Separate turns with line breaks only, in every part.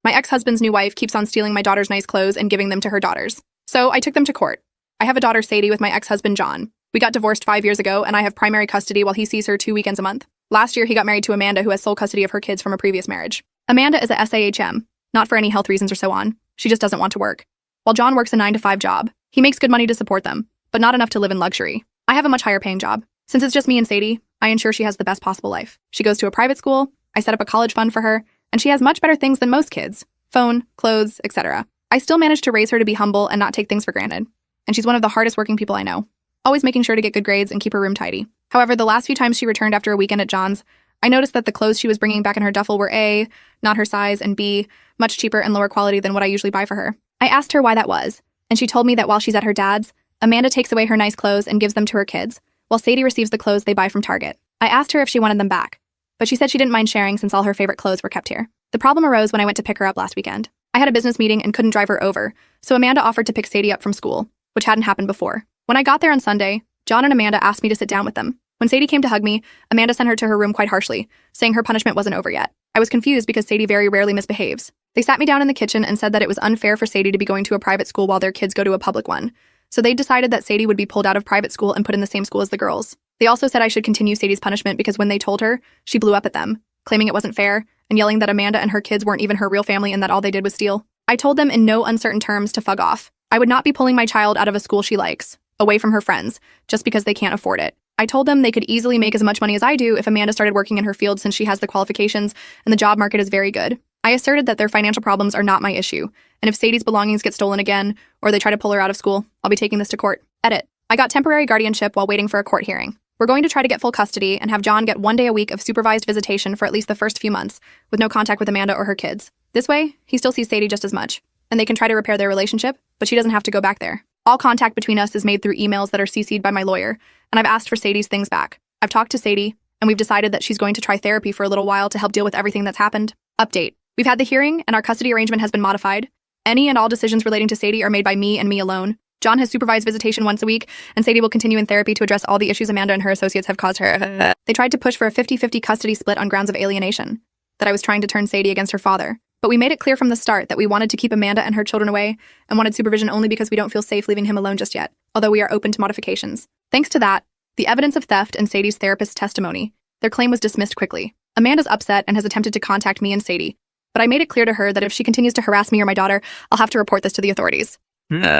My ex-husband's new wife keeps on stealing my daughter's nice clothes and giving them to her daughters. So I took them to court. I have a daughter, Sadie, with my ex-husband, John. We got divorced 5 years ago, and I have primary custody while he sees her 2 weekends a month. Last year, he got married to Amanda, who has sole custody of her kids from a previous marriage. Amanda is a SAHM, not for any health reasons or so on. She just doesn't want to work. While John works a 9-to-5 job, he makes good money to support them, but not enough to live in luxury. I have a much higher paying job. Since it's just me and Sadie, I ensure she has the best possible life. She goes to a private school, I set up a college fund for her, and she has much better things than most kids. Phone, clothes, etc. I still manage to raise her to be humble and not take things for granted. And she's one of the hardest working people I know, always making sure to get good grades and keep her room tidy. However, the last few times she returned after a weekend at John's, I noticed that the clothes she was bringing back in her duffel were A, not her size, and B, much cheaper and lower quality than what I usually buy for her. I asked her why that was, and she told me that while she's at her dad's, Amanda takes away her nice clothes and gives them to her kids, while Sadie receives the clothes they buy from Target. I asked her if she wanted them back, but she said she didn't mind sharing since all her favorite clothes were kept here. The problem arose when I went to pick her up last weekend. I had a business meeting and couldn't drive her over, so Amanda offered to pick Sadie up from school, which hadn't happened before. When I got there on Sunday, John and Amanda asked me to sit down with them. When Sadie came to hug me, Amanda sent her to her room quite harshly, saying her punishment wasn't over yet. I was confused because Sadie very rarely misbehaves. They sat me down in the kitchen and said that it was unfair for Sadie to be going to a private school while their kids go to a public one. So they decided that Sadie would be pulled out of private school and put in the same school as the girls. They also said I should continue Sadie's punishment because when they told her, she blew up at them, claiming it wasn't fair and yelling that Amanda and her kids weren't even her real family and that all they did was steal. I told them in no uncertain terms to fuck off. I would not be pulling my child out of a school she likes, away from her friends, just because they can't afford it. I told them they could easily make as much money as I do if Amanda started working in her field since she has the qualifications and the job market is very good. I asserted that their financial problems are not my issue, and if Sadie's belongings get stolen again, or they try to pull her out of school, I'll be taking this to court. Edit. I got temporary guardianship while waiting for a court hearing. We're going to try to get full custody and have John get 1 day a week of supervised visitation for at least the first few months, with no contact with Amanda or her kids. This way, he still sees Sadie just as much, and they can try to repair their relationship, but she doesn't have to go back there. All contact between us is made through emails that are CC'd by my lawyer, and I've asked for Sadie's things back. I've talked to Sadie, and we've decided that she's going to try therapy for a little while to help deal with everything that's happened. Update. We've had the hearing, and our custody arrangement has been modified. Any and all decisions relating to Sadie are made by me and me alone. John has supervised visitation once a week, and Sadie will continue in therapy to address all the issues Amanda and her associates have caused her. They tried to push for a 50-50 custody split on grounds of alienation, that I was trying to turn Sadie against her father. But we made it clear from the start that we wanted to keep Amanda and her children away and wanted supervision only because we don't feel safe leaving him alone just yet, although we are open to modifications. Thanks to that, the evidence of theft and Sadie's therapist's testimony, their claim was dismissed quickly. Amanda's upset and has attempted to contact me and Sadie, but I made it clear to her that if she continues to harass me or my daughter, I'll have to report this to the authorities.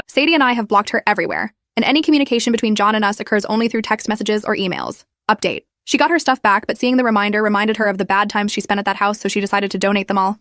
Sadie and I have blocked her everywhere, and any communication between John and us occurs only through text messages or emails. Update. She got her stuff back, but seeing the reminder reminded her of the bad times she spent at that house, so she decided to donate them all.